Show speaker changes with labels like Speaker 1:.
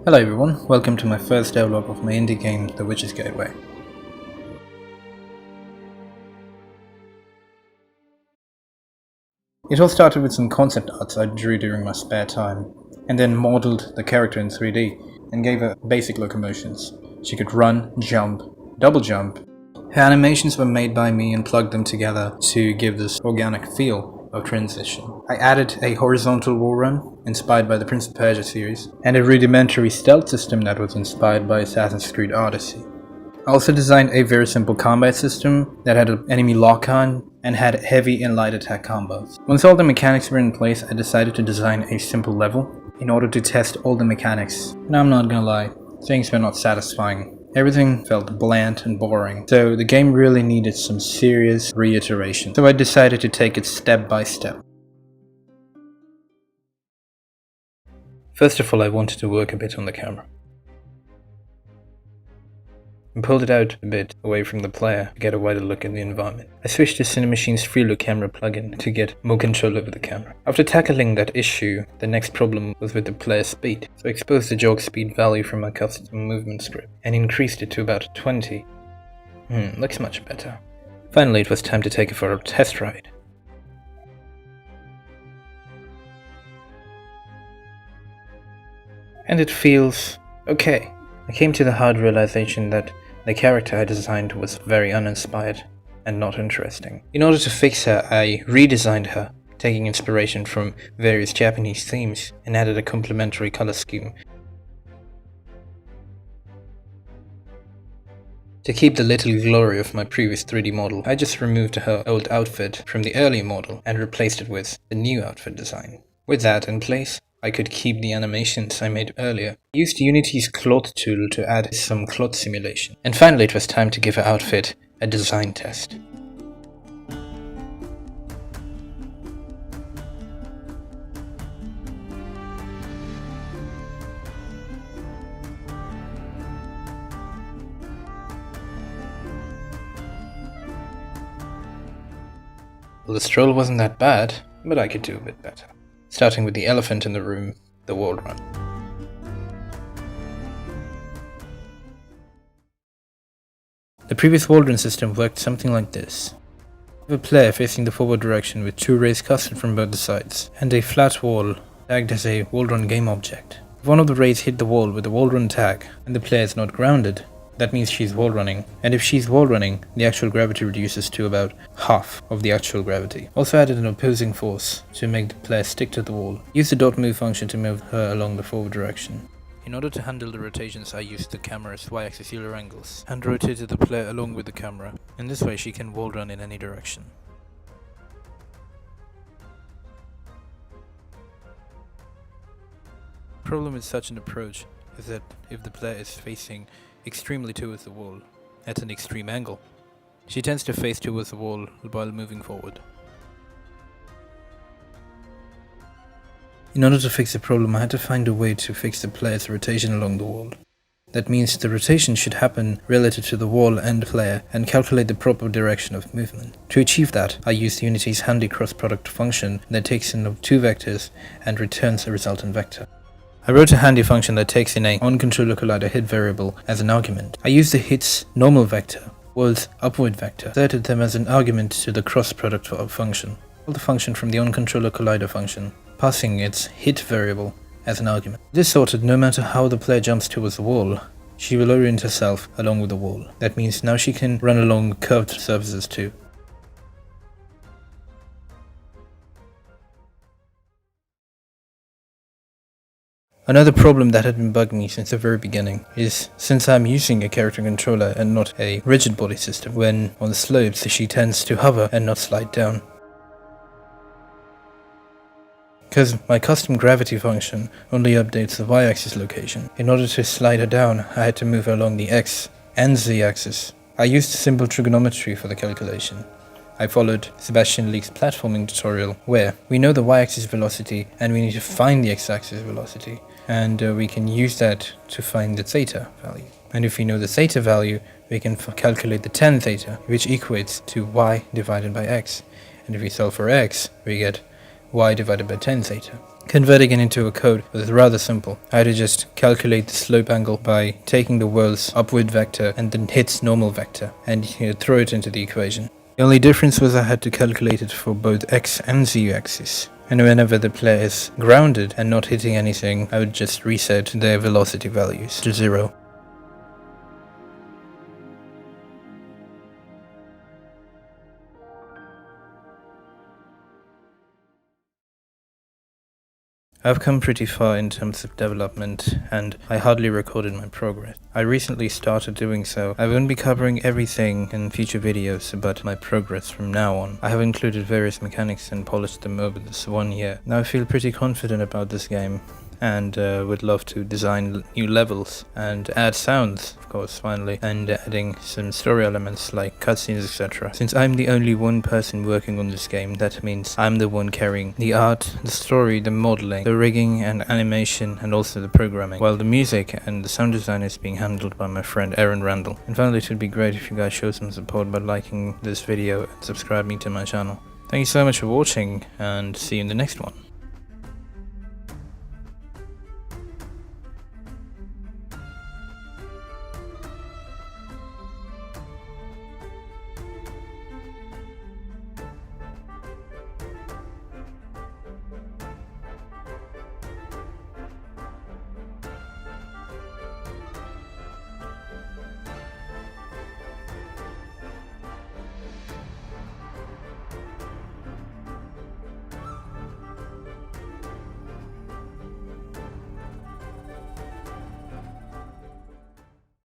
Speaker 1: Hello everyone, welcome to my first devlog of my indie game, The Witch's Gateway. It all started with some concept arts I drew during my spare time, and then modeled the character in 3D and gave her basic locomotions. She could run, jump, double jump. Her animations were made by me and plugged them together to give this organic feel of transition. I added a horizontal wall run, inspired by the Prince of Persia series, and a rudimentary stealth system that was inspired by Assassin's Creed Odyssey. I also designed a very simple combat system that had an enemy lock-on and had heavy and light attack combos. Once all the mechanics were in place, I decided to design a simple level in order to test all the mechanics. And I'm not gonna lie, things were not satisfying. Everything felt bland and boring, so the game really needed some serious reiteration. So I decided to take it step by step. First of all, I wanted to work a bit on the camera. I pulled it out a bit away from the player to get a wider look at the environment. I switched to Cinemachine's FreeLook camera plugin to get more control over the camera. After tackling that issue, the next problem was with the player's speed, so I exposed the jog speed value from my custom movement script and increased it to about 20. Looks much better. Finally, it was time to take it for a test ride. And it feels okay. I came to the hard realization that the character I designed was very uninspired and not interesting. In order to fix her, I redesigned her, taking inspiration from various Japanese themes and added a complementary color scheme. To keep the little glory of my previous 3D model, I just removed her old outfit from the earlier model and replaced it with the new outfit design. With that in place, I could keep the animations I made earlier. I used Unity's cloth tool to add some cloth simulation. And finally it was time to give her outfit a design test. Well, the stroll wasn't that bad, but I could do a bit better. Starting with the elephant in the room, the wall run. The previous wall run system worked something like this. You have a player facing the forward direction with two rays casted from both the sides, and a flat wall tagged as a wall run game object. If one of the rays hit the wall with the wall run tag, and the player is not grounded, that means she's wall running, and if she's wall running, the actual gravity reduces to about half of the actual gravity. Also added an opposing force to make the player stick to the wall. Use the dot move function to move her along the forward direction. In order to handle the rotations, I used the camera's y-axis Euler angles and rotated the player along with the camera. In this way she can wall run in any direction. The problem with such an approach is that if the player is facing extremely towards the wall, at an extreme angle, she tends to face towards the wall while moving forward. In order to fix the problem, I had to find a way to fix the player's rotation along the wall. That means the rotation should happen relative to the wall and player and calculate the proper direction of movement. To achieve that, I used Unity's handy cross product function that takes in two vectors and returns a resultant vector. I wrote a handy function that takes in a on-controller collider hit variable as an argument. I used the hit's normal vector, world's upward vector, inserted them as an argument to the cross product function. Call the function from the on-controller collider function, passing its hit variable as an argument. This sorted no matter how the player jumps towards the wall, she will orient herself along with the wall. That means now she can run along curved surfaces too. Another problem that had been bugging me since the very beginning is, since I'm using a character controller and not a rigid body system, when on the slopes she tends to hover and not slide down. Because my custom gravity function only updates the y-axis location. In order to slide her down, I had to move her along the x and z-axis. I used simple trigonometry for the calculation. I followed Sebastian Leake's platforming tutorial, where we know the y-axis velocity and we need to find the x-axis velocity, and we can use that to find the theta value. And if we know the theta value, we can calculate the tan theta, which equates to y divided by x. And if we solve for x, we get y divided by 10 theta. Converting it into a code was rather simple. I had to just calculate the slope angle by taking the world's upward vector and then its normal vector and throw it into the equation. The only difference was I had to calculate it for both x and z axis. And whenever the player is grounded and not hitting anything, I would just reset their velocity values to 0. I've come pretty far in terms of development, and I hardly recorded my progress. I recently started doing so. I won't be covering everything in future videos, but my progress from now on. I have included various mechanics and polished them over this 1 year. Now I feel pretty confident about this game, and would love to design new levels and add sounds, of course, finally, and adding some story elements like cutscenes, etc. Since I'm the only one person working on this game, that means I'm the one carrying the art, the story, the modeling, the rigging and animation, and also the programming, while the music and the sound design is being handled by my friend Randell. And finally, it would be great if you guys show some support by liking this video and subscribing to my channel. Thank you so much for watching, and see you in the next one.